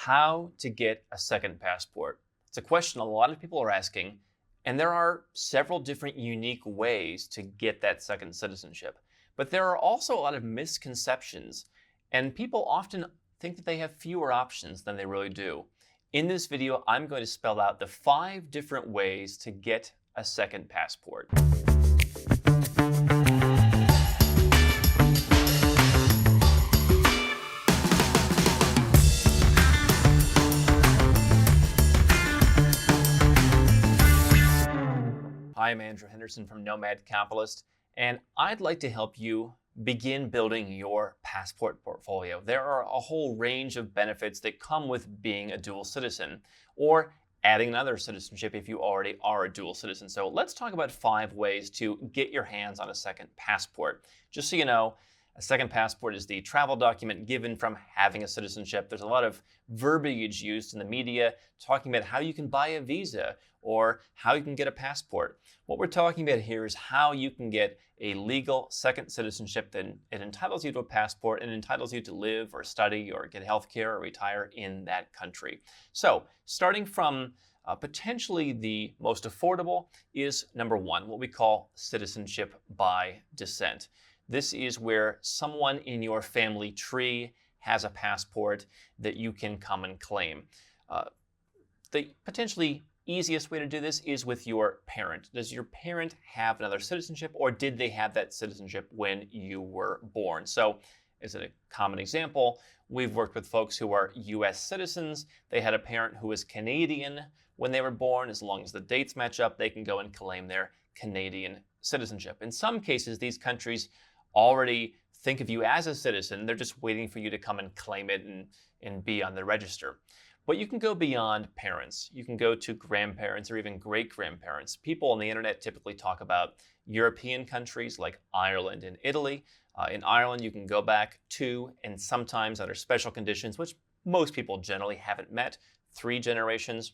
how to get a second passport. It's a question a lot of people are asking, and there are several different unique ways to get that second citizenship. But there are also a lot of misconceptions, and people often think that they have fewer options than they really do. In this video, I'm going to spell out the 5 different ways to get a second passport. Hi, I'm Andrew Henderson from Nomad, and I'd like to help you begin building your passport portfolio. There are a whole range of benefits that come with being a dual citizen, or adding another citizenship if you already are a dual citizen. So let's talk about 5 ways to get your hands on a second passport. Just so you know, a second passport is the travel document given from having a citizenship. There's a lot of verbiage used in the media talking about how you can buy a visa or how you can get a passport. What we're talking about here is how you can get a legal second citizenship that it entitles you to a passport and entitles you to live or study or get health care or retire in that country. So starting from potentially the most affordable is number 1, what we call citizenship by descent. This is where someone in your family tree has a passport that you can come and claim. The potentially easiest way to do this is with your parent. Does your parent have another citizenship, or did they have that citizenship when you were born? So, as a common example, we've worked with folks who are US citizens. They had a parent who was Canadian when they were born. As long as the dates match up, they can go and claim their Canadian citizenship. In some cases, these countries already think of you as a citizen. They're just waiting for you to come and claim it and be on the register. But you can go beyond parents. You can go to grandparents or even great-grandparents. People on the internet typically talk about European countries like Ireland and Italy. In Ireland, you can go back 2 and sometimes under special conditions, which most people generally haven't met, 3 generations.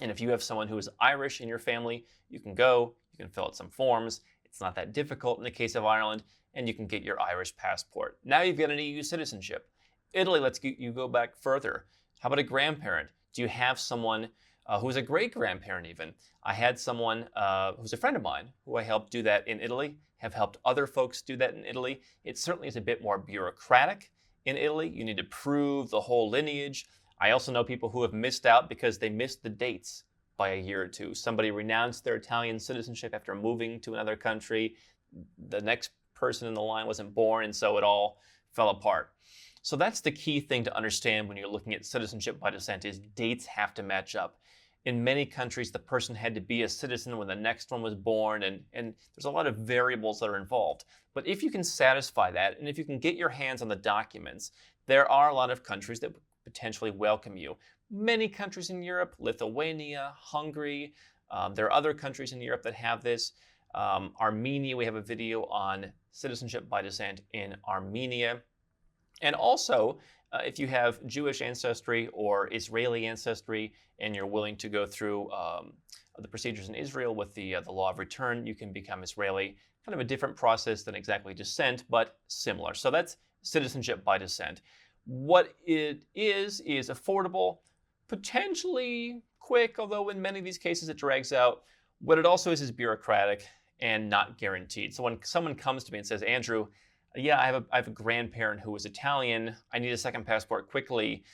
And if you have someone who is Irish in your family, you can go, you can fill out some forms. It's not that difficult in the case of Ireland, and you can get your Irish passport. Now you've got an EU citizenship. Italy lets you go back further. How about a grandparent? Do you have someone who's a great-grandparent even? I had someone who's a friend of mine who I helped do that in Italy, have helped other folks do that in Italy. It certainly is a bit more bureaucratic in Italy. You need to prove the whole lineage. I also know people who have missed out because they missed the dates by a year or 2. Somebody renounced their Italian citizenship after moving to another country. The next person in the line wasn't born, and so it all fell apart. So that's the key thing to understand when you're looking at citizenship by descent is dates have to match up. In many countries, the person had to be a citizen when the next one was born, and there's a lot of variables that are involved. But if you can satisfy that, and if you can get your hands on the documents, there are a lot of countries that potentially welcome you. Many countries in Europe, Lithuania, Hungary, there are other countries in Europe that have this. Armenia, we have a video on citizenship by descent in Armenia. And also, if you have Jewish ancestry or Israeli ancestry and you're willing to go through the procedures in Israel with the law of return, you can become Israeli. Kind of a different process than exactly descent, but similar. So that's citizenship by descent. What it is affordable, potentially quick, although in many of these cases it drags out. What it also is bureaucratic and not guaranteed. So when someone comes to me and says, Andrew, yeah, I have a grandparent who was Italian. I need a second passport quickly.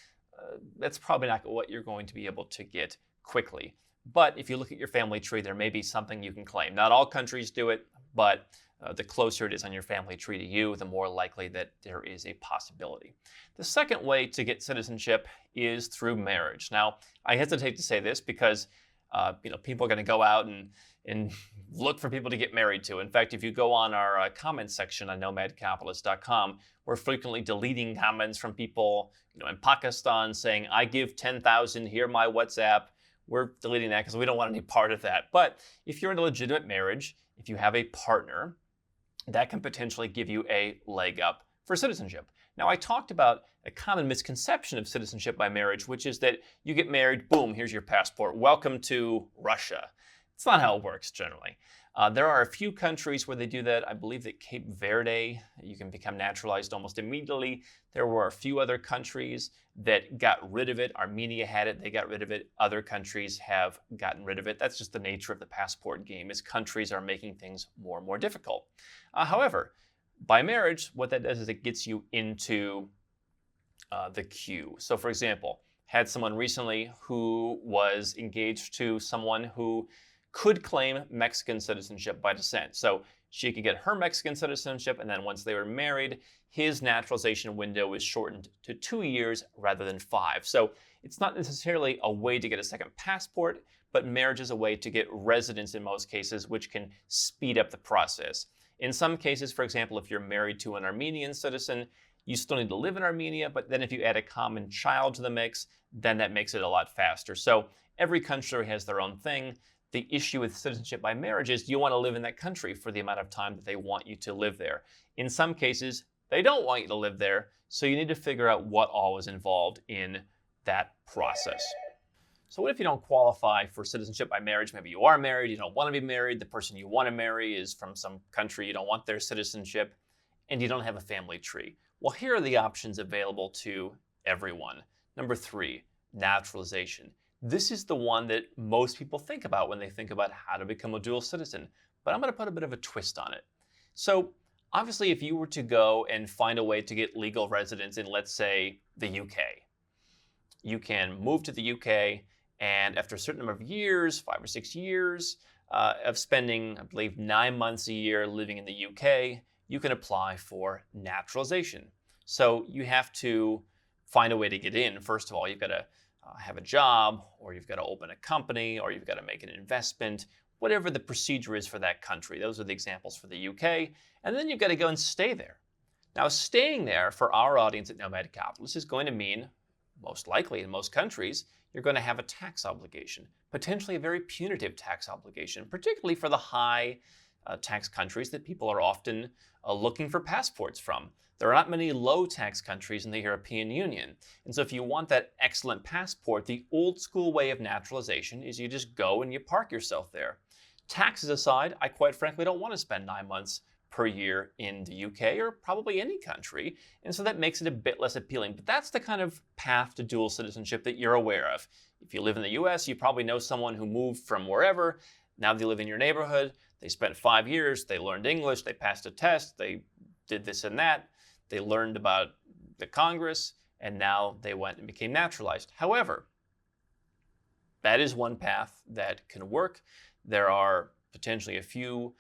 That's probably not what you're going to be able to get quickly. But if you look at your family tree, there may be something you can claim. Not all countries do it, but the closer it is on your family tree to you, the more likely that there is a possibility. The second way to get citizenship is through marriage. Now, I hesitate to say this because people are going to go out and look for people to get married to. In fact, if you go on our comments section on nomadcapitalist.com, we're frequently deleting comments from people in Pakistan saying, I give 10,000, hear my WhatsApp. We're deleting that because we don't want any part of that. But if you're in a legitimate marriage, if you have a partner, that can potentially give you a leg up for citizenship. Now, I talked about a common misconception of citizenship by marriage, which is that you get married, boom, here's your passport. Welcome to Russia. It's not how it works generally. There are a few countries where they do that. I believe that Cape Verde, you can become naturalized almost immediately. There were a few other countries that got rid of it. Armenia had it, they got rid of it. Other countries have gotten rid of it. That's just the nature of the passport game, is countries are making things more and more difficult. However, by marriage, what that does is it gets you into the queue. So for example, had someone recently who was engaged to someone who could claim Mexican citizenship by descent. So she could get her Mexican citizenship, and then once they were married, his naturalization window is shortened to 2 years rather than 5. So it's not necessarily a way to get a second passport, but marriage is a way to get residence in most cases, which can speed up the process. In some cases, for example, if you're married to an Armenian citizen, you still need to live in Armenia, but then if you add a common child to the mix, then that makes it a lot faster. So every country has their own thing. The issue with citizenship by marriage is you want to live in that country for the amount of time that they want you to live there. In some cases, they don't want you to live there, so you need to figure out what all is involved in that process. So what if you don't qualify for citizenship by marriage? Maybe you are married, you don't want to be married, the person you want to marry is from some country, you don't want their citizenship, and you don't have a family tree. Well, here are the options available to everyone. Number 3, naturalization. This is the one that most people think about when they think about how to become a dual citizen, but I'm going to put a bit of a twist on it. So obviously, if you were to go and find a way to get legal residence in, let's say, the UK, you can move to the UK, and after a certain number of years, 5 or 6 years of spending, I believe, 9 months a year living in the UK, you can apply for naturalization. So you have to find a way to get in. First of all, you've got to have a job, or you've got to open a company, or you've got to make an investment, whatever the procedure is for that country. Those are the examples for the UK. And then you've got to go and stay there. Now, staying there for our audience at Nomad Capitalist is going to mean, most likely in most countries, you're going to have a tax obligation, potentially a very punitive tax obligation, particularly for the high tax countries that people are often looking for passports from. There are not many low tax countries in the European Union. And so if you want that excellent passport, the old school way of naturalization is you just go and you park yourself there. Taxes aside, I quite frankly don't want to spend 9 months per year in the UK or probably any country. And so that makes it a bit less appealing. But that's the kind of path to dual citizenship that you're aware of. If you live in the US, you probably know someone who moved from wherever. Now they live in your neighborhood. They spent 5 years. They learned English. They passed a test. They did this and that. They learned about the Congress, and now they went and became naturalized. However, that is one path that can work. There are potentially a few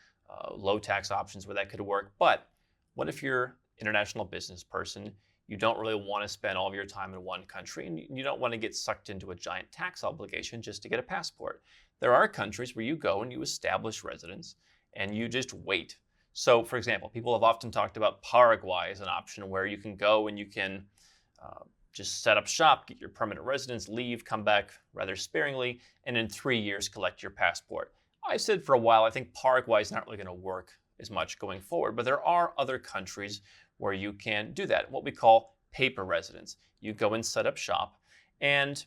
low tax options where that could work. But what if you're an international business person? You don't really want to spend all of your time in one country, and you don't want to get sucked into a giant tax obligation just to get a passport. There are countries where you go and you establish residence, and you just wait. So, for example, people have often talked about Paraguay as an option where you can go and you can just set up shop, get your permanent residence, leave, come back rather sparingly, and in 3 years collect your passport. I've said for a while, I think Paraguay is not really going to work as much going forward, but there are other countries where you can do that, what we call paper residence. You go and set up shop, and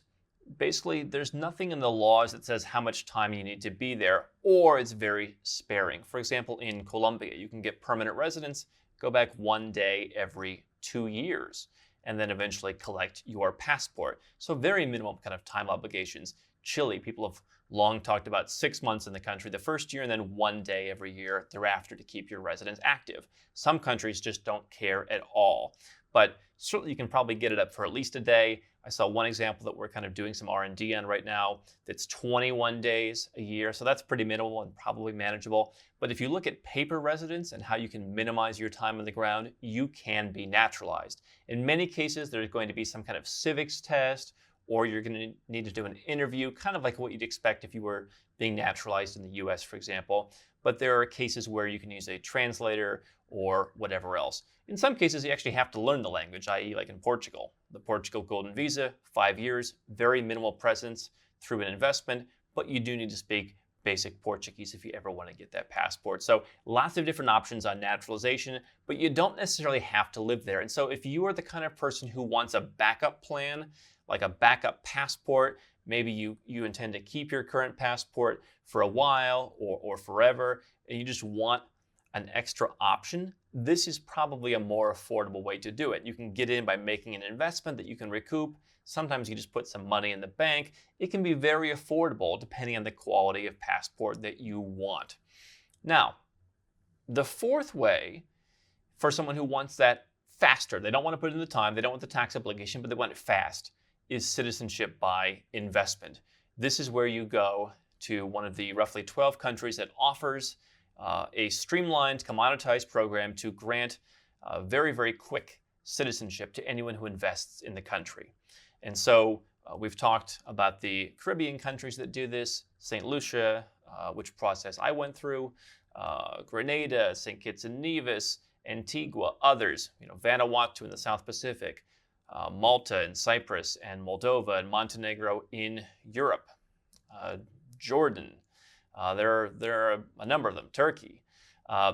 basically there's nothing in the laws that says how much time you need to be there, or it's very sparing. For example, in Colombia, you can get permanent residence, go back 1 day every 2 years, and then eventually collect your passport. So very minimum kind of time obligations. Chile, people have long talked about 6 months in the country the first year, and then 1 day every year thereafter to keep your residence active. Some countries just don't care at all, but certainly you can probably get it up for at least a day. I saw one example that we're kind of doing some R&D on right now that's 21 days a year, so that's pretty minimal and probably manageable. But if you look at paper residence and how you can minimize your time on the ground, you can be naturalized. In many cases, there's going to be some kind of civics test, or you're going to need to do an interview, kind of like what you'd expect if you were being naturalized in the US, for example. But there are cases where you can use a translator or whatever else. In some cases, you actually have to learn the language, i.e. like in Portugal. The Portugal Golden Visa, 5 years, very minimal presence through an investment, but you do need to speak basic Portuguese if you ever want to get that passport. So lots of different options on naturalization, but you don't necessarily have to live there. And so if you are the kind of person who wants a backup plan, like a backup passport, maybe you intend to keep your current passport for a while or forever, and you just want an extra option, this is probably a more affordable way to do it. You can get in by making an investment that you can recoup. Sometimes you just put some money in the bank. It can be very affordable depending on the quality of passport that you want. Now, the fourth way for someone who wants that faster, they don't want to put in the time, they don't want the tax obligation, but they want it fast, is citizenship by investment. This is where you go to one of the roughly 12 countries that offers a streamlined, commoditized program to grant very, very quick citizenship to anyone who invests in the country. And so we've talked about the Caribbean countries that do this, St. Lucia, which process I went through, Grenada, St. Kitts and Nevis, Antigua, others, Vanuatu in the South Pacific, Malta and Cyprus and Moldova and Montenegro in Europe, Jordan. There are a number of them, Turkey.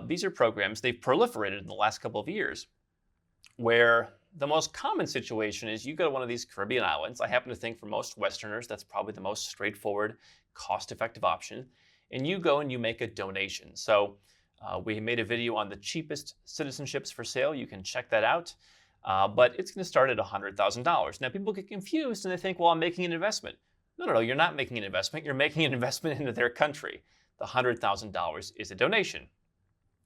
These are programs, they've proliferated in the last couple of years, where the most common situation is you go to one of these Caribbean islands. I happen to think for most Westerners, that's probably the most straightforward, cost-effective option. And you go and you make a donation. So we made a video on the cheapest citizenships for sale. You can check that out. But it's going to start at $100,000. Now, people get confused and they think, well, I'm making an investment. No, you're not making an investment. You're making an investment into their country. The $100,000 is a donation.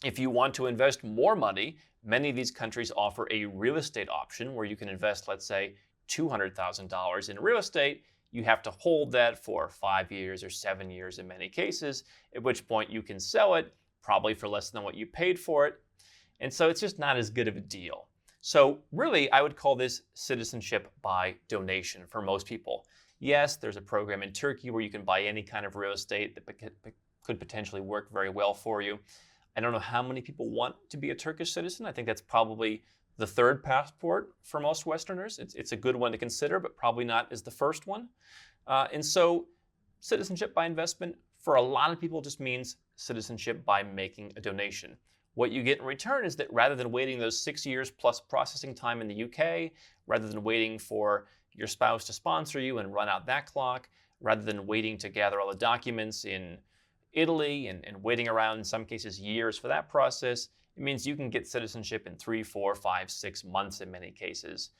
If you want to invest more money, many of these countries offer a real estate option where you can invest, let's say, $200,000 in real estate. You have to hold that for 5 years or 7 years in many cases, at which point you can sell it, probably for less than what you paid for it. And so it's just not as good of a deal. So really, I would call this citizenship by donation for most people. Yes, there's a program in Turkey where you can buy any kind of real estate that could potentially work very well for you. I don't know how many people want to be a Turkish citizen. I think that's probably the third passport for most Westerners. It's a good one to consider, but probably not as the first one. And so citizenship by investment for a lot of people just means citizenship by making a donation. What you get in return is that rather than waiting those 6 years plus processing time in the UK, rather than waiting for your spouse to sponsor you and run out that clock, rather than waiting to gather all the documents in Italy and waiting around in some cases years for that process, it means you can get citizenship in 3, 4, 5, 6 months in many cases.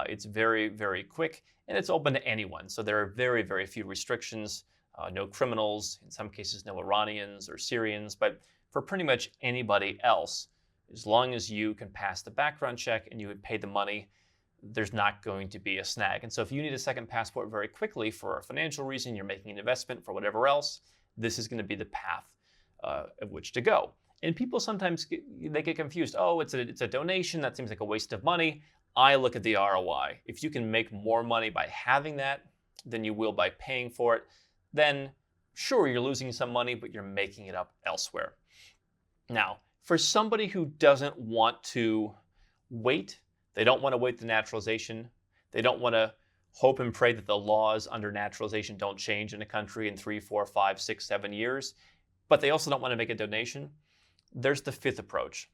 It's very, very quick, and it's open to anyone. So there are very, very few restrictions, no criminals, in some cases no Iranians or Syrians, but for pretty much anybody else, as long as you can pass the background check and you would pay the money, there's not going to be a snag. And so if you need a second passport very quickly for a financial reason, you're making an investment for whatever else, this is going to be the path of which to go. And people sometimes get confused. Oh, it's a donation. That seems like a waste of money. I look at the ROI. If you can make more money by having that than you will by paying for it, then sure, you're losing some money, but you're making it up elsewhere. Now, for somebody who doesn't want to wait, they don't want to wait the naturalization, they don't want to hope and pray that the laws under naturalization don't change in a country in 3, 4, 5, 6, 7 years, but they also don't want to make a donation, there's the fifth approach.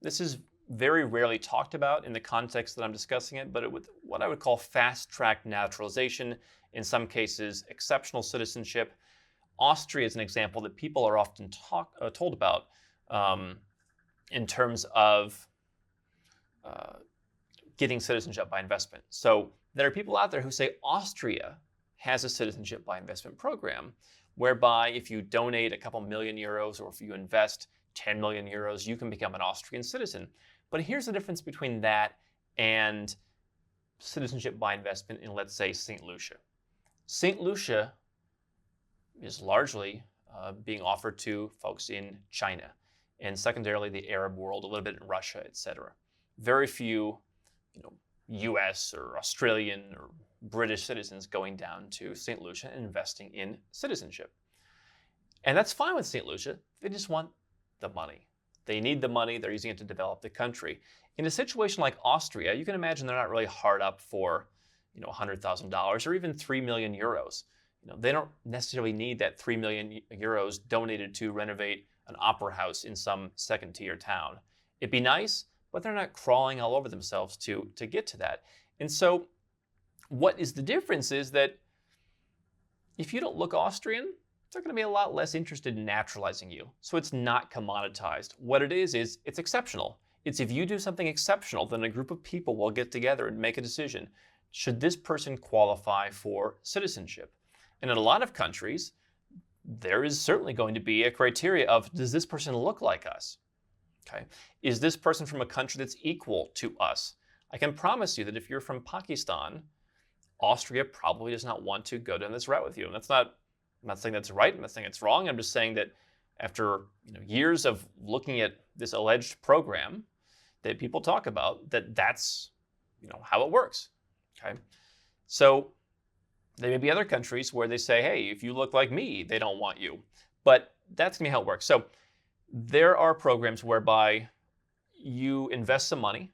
This is very rarely talked about in the context that I'm discussing it, but with what I would call fast-track naturalization, in some cases exceptional citizenship. Austria is an example that people are often told about in terms of getting citizenship by investment. So there are people out there who say Austria has a citizenship by investment program, whereby if you donate a couple million euros or if you invest 10 million euros, you can become an Austrian citizen. But here's the difference between that and citizenship by investment in, let's say, St. Lucia. St. Lucia is largely being offered to folks in China and secondarily the Arab world, a little bit in Russia, etc. Very few, US or Australian or British citizens going down to St. Lucia and investing in citizenship. And that's fine with St. Lucia. They just want the money. They need the money. They're using it to develop the country. In a situation like Austria, you can imagine they're not really hard up for $100,000 or even 3 million euros. They don't necessarily need that 3 million euros donated to renovate an opera house in some second-tier town. It'd be nice, but they're not crawling all over themselves to get to that. And so what is the difference is that if you don't look Austrian, they're going to be a lot less interested in naturalizing you. So it's not commoditized. What it is it's exceptional. It's if you do something exceptional, then a group of people will get together and make a decision. Should this person qualify for citizenship? And in a lot of countries, there is certainly going to be a criteria of, does this person look like us? Okay. Is this person from a country that's equal to us? I can promise you that if you're from Pakistan, Austria probably does not want to go down this route with you. And I'm not saying that's right, I'm not saying it's wrong. I'm just saying that after years of looking at this alleged program that people talk about, that's how it works. Okay. So there may be other countries where they say, hey, if you look like me, they don't want you. But that's going to be how it works. So there are programs whereby you invest some money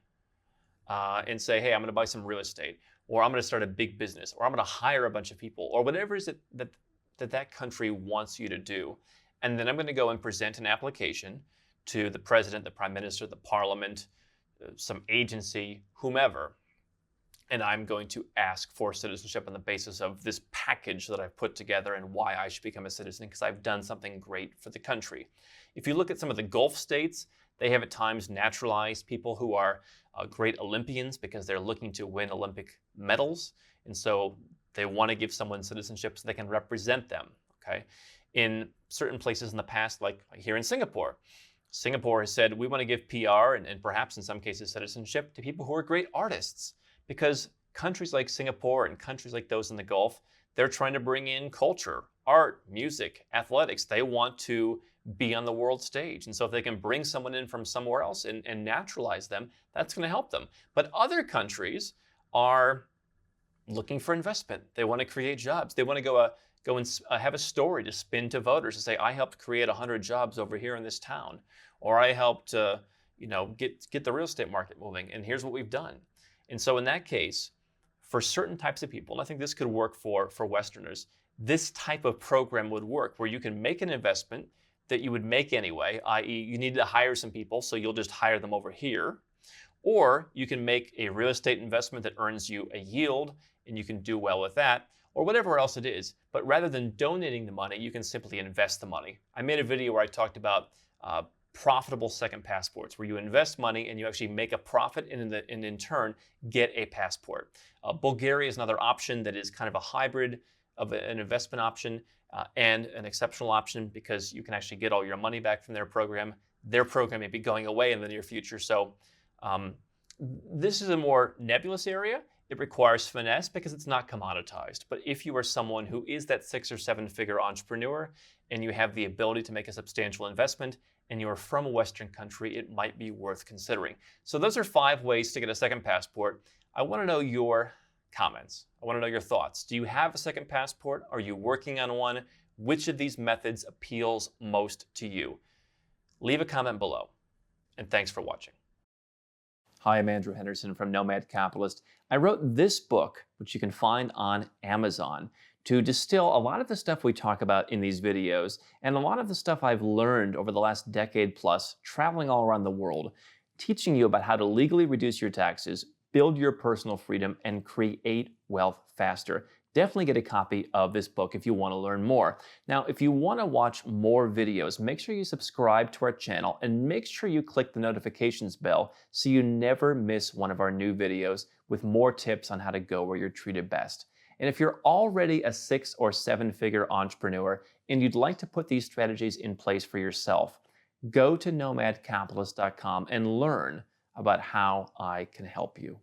and say, hey, I'm going to buy some real estate, or I'm going to start a big business, or I'm going to hire a bunch of people, or whatever it is that country wants you to do. And then I'm going to go and present an application to the president, the prime minister, the parliament, some agency, whomever. And I'm going to ask for citizenship on the basis of this package that I've put together and why I should become a citizen, because I've done something great for the country. If you look at some of the Gulf states, they have at times naturalized people who are great Olympians because they're looking to win Olympic medals. And so they want to give someone citizenship so they can represent them. Okay. In certain places in the past, like here in Singapore, Singapore has said, we want to give PR and perhaps in some cases citizenship to people who are great artists. Because countries like Singapore and countries like those in the Gulf, they're trying to bring in culture, art, music, athletics. They want to be on the world stage. And so if they can bring someone in from somewhere else and naturalize them, that's going to help them. But other countries are looking for investment. They want to create jobs. They want to go and have a story to spin to voters and say, I helped create 100 jobs over here in this town. Or I helped get the real estate market moving. And here's what we've done. And so in that case, for certain types of people, and I think this could work for Westerners, this type of program would work where you can make an investment that you would make anyway, i.e. you need to hire some people, so you'll just hire them over here. Or you can make a real estate investment that earns you a yield, and you can do well with that, or whatever else it is. But rather than donating the money, you can simply invest the money. I made a video where I talked about profitable second passports, where you invest money and you actually make a profit and in turn get a passport. Bulgaria is another option that is kind of a hybrid of an investment option and an exceptional option because you can actually get all your money back from their program. Their program may be going away in the near future. So this is a more nebulous area. It requires finesse because it's not commoditized. But if you are someone who is that 6 or 7 figure entrepreneur and you have the ability to make a substantial investment and you're from a Western country, it might be worth considering. So those are 5 ways to get a second passport. I want to know your comments. I want to know your thoughts. Do you have a second passport? Are you working on one? Which of these methods appeals most to you? Leave a comment below. And thanks for watching. Hi, I'm Andrew Henderson from Nomad Capitalist. I wrote this book, which you can find on Amazon, to distill a lot of the stuff we talk about in these videos and a lot of the stuff I've learned over the last decade plus traveling all around the world, teaching you about how to legally reduce your taxes, build your personal freedom, and create wealth faster. Definitely get a copy of this book if you want to learn more. Now, if you want to watch more videos, make sure you subscribe to our channel and make sure you click the notifications bell so you never miss one of our new videos with more tips on how to go where you're treated best. And if you're already a 6 or 7 figure entrepreneur and you'd like to put these strategies in place for yourself, go to nomadcapitalist.com and learn about how I can help you.